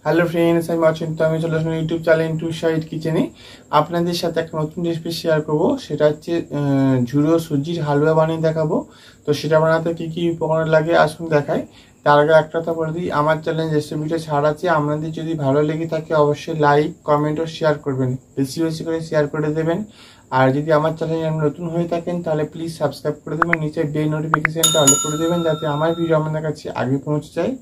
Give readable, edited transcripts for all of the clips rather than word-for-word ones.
Hello friends, আমি অচিন্ত। আমি চলে আসলাম ইউটিউব চ্যানেল ইন্টু সাইড কিচেনে। আপনাদের সাথে একটা নতুন রেসিপি শেয়ার করবো। সেটা হচ্ছে ঝুড়ো সুজির হালুয়া বানিয়ে দেখাবো। তো সেটা বানাতে কী কী উপকরণ লাগে আসুন দেখাই। তার আগে একটা কথা বলে দিই, আমার চ্যানেল রেসিপিটা ছাড় আছে। আপনাদের যদি ভালো লেগে থাকে অবশ্যই লাইক, কমেন্ট ও শেয়ার করবেন, বেশি বেশি করে শেয়ার করে দেবেন। আর যদি আমার চ্যানেলে নতুন হয়ে থাকেন তাহলে প্লিজ সাবস্ক্রাইব করে দেবেন, নিচে বেল নোটিফিকেশনটা অল করে দেবেন যাতে আমার ভিডিও আপনাদের কাছে আগে পৌঁছে যায়।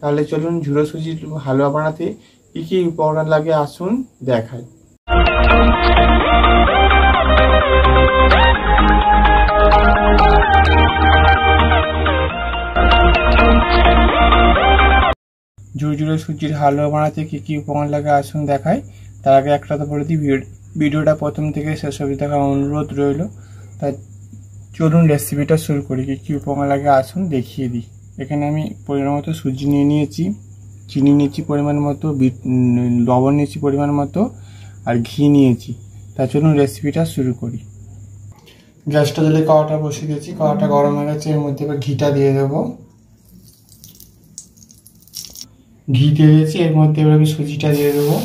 তাহলে চলুন ঝুড়ো সুজির হালুয়া বানাতে কী কী উপকরণ লাগে আসুন দেখাই। ঝুরঝুরে সুজির হালুয়া বানাতে কী কী উপকরণ লাগে আসুন দেখাই। তার আগে একটা তো বলে দিই, ভিডিওটা প্রথম থেকে শেষ অবধি দেখার অনুরোধ রইল। তাই চলুন রেসিপিটা শুরু করি। কী কী উপকরণ লাগে আসুন দেখিয়ে দিই। এখানে আমি পরিমাণ মতো সুজি নিয়ে নিয়েছি, চিনি নিয়েছি পরিমাণ মতো, লবণ নিয়েছি পরিমাণ মতো, আর ঘি নিয়েছি। তা চলুন রেসিপিটা শুরু করি। গ্যাসটা জ্বালিয়ে কড়াটা বসিয়ে দিয়েছি, কড়াটা গরম হয়ে গেছে। এর মধ্যে এবার ঘিটা দিয়ে দেবো। ঘি দিয়ে দিয়েছি, এর মধ্যে এবার আমি সুজিটা দিয়ে দেবো।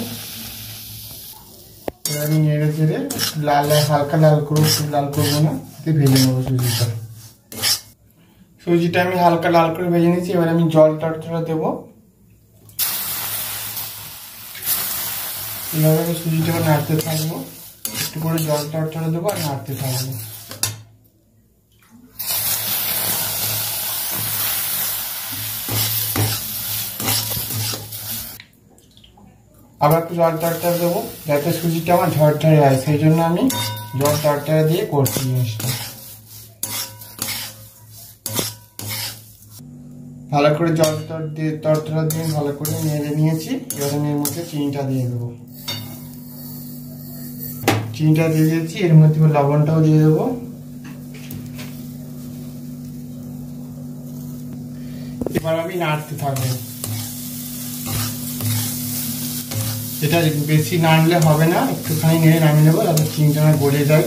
এবার আমি নেড়ে চেড়ে হালকা লাল করবো, খুব লাল করবো না, ভেজে নেবো সুজিটা। সুজিটা আমি হালকা লাল করে ভেজে নিয়েছি। এবার আমি জলটা দেবো। এভাবে আমি সুজিটাকে নাড়তে থাকবো, একটু করে জলটা দেবো আর নাড়তে থাকবো। আবার একটু জল টরটর দেবো যাতে সুজিটা আমার ঝরঝরে হয়, সেই জন্য আমি জল টরটর দিয়ে করছি জিনিসটা। ভালো করে জল টরটর দিয়ে ভালো করে নেড়ে নিয়েছি। এবার আমি এর মধ্যে চিনিটা দিয়ে দেবো। চিনিটা দিয়ে দিয়েছি, এর মধ্যে লবণটাও দিয়ে দেবো। এবার আমি নাড়তে থাকবো। এটা বেশি নাড়লে হবে না, একটুখানি নেড়ে নামিয়ে নেবো যাতে চিনিটা না গলে যায়।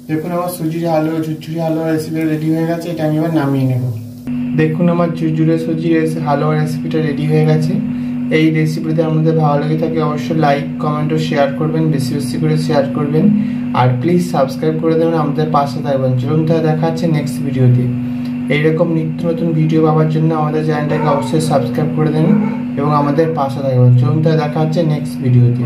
দেখুন আমার সুজির হালুয়া, ঝুরঝুরি হালুয়া রেসিপি রেডি হয়ে গেছে। এটা আমি এবার নামিয়ে নেব। দেখুন আমার ঝুরঝুরে সুজি হালুয়া রেসিপিটা রেডি হয়ে গেছে। এই রেসিপিতে আমাদের ভালো লেগে থাকে অবশ্যই লাইক, কমেন্ট ও শেয়ার করবেন, বেশি বেশি করে শেয়ার করবেন। আর প্লিজ সাবস্ক্রাইব করে দেবেন, আমাদের পাশে থাকবেন। চলুন তাহলে দেখা হচ্ছে নেক্সট ভিডিওতে। এইরকম নিত্য নতুন ভিডিও পাওয়ার জন্য আমাদের চ্যানেলটাকে অবশ্যই সাবস্ক্রাইব করে দেবেন এবং আমাদের পাশে থাকবেন। চলুন তাহলে দেখা হচ্ছে নেক্সট ভিডিওতে।